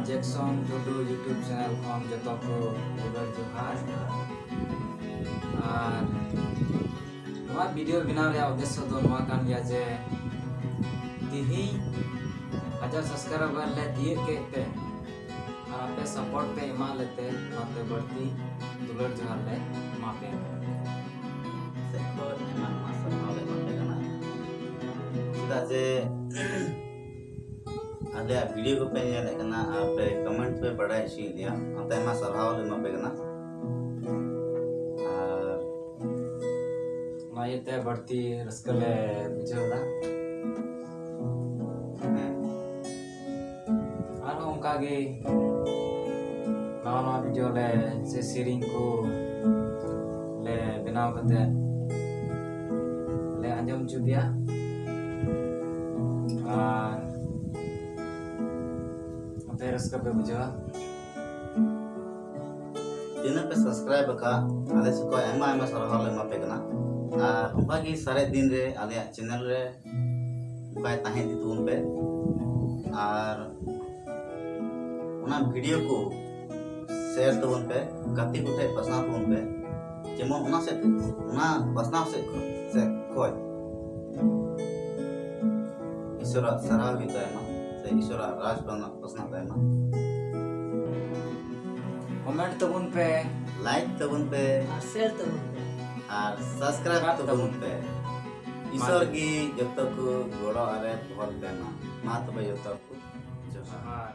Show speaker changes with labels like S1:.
S1: Jackson Tudu YouTube channel खन जतो को दुलर जोहार और नवा वीडियो बनाव रे उद्देश्य दो नवा कान गया जे तिही 1000 सब्सक्राइबर ले दिए के पे और आपे सपोर्ट पे इमा लेते नाते बढ़ती दुलर जोहार ले इमा पे
S2: सपोर्ट इमा सपोर्ट ले करना सीधा जे आले वीडियो को पे ये लेकना आप कमेंट पे बड़ा इशू दिया आता मा सराव ले मा पे करना
S1: मायते बढ़ती रस्कले बुझेला और उनका गे नवा वीडियो ले से सीरिंग को ले बनाव कते ले अंजम चुदिया और अपे रस्का पे बुझवा
S2: तीन पे सब्सक्राइब का आले से को एमा एमा सराव ले मा पे करना उनका की सारे दिन रे आले चैनल रे बाय ताहे दी तुन पे और उना वीडियो को शेयर तबन पे गति को थे पसना तबन पे जेमन उना से उना पसना से खोय ईश्वर सराव भी तायमा से ईश्वर राज बना पसना तायमा
S1: कमेंट तबन पे
S2: लाइक तबन पे
S3: और शेयर तबन पे
S2: और सब्सक्राइब तबन पे ईश्वर की जब तक गोड़ा अरे बहुत देना मा तब जब तक
S1: जोहार।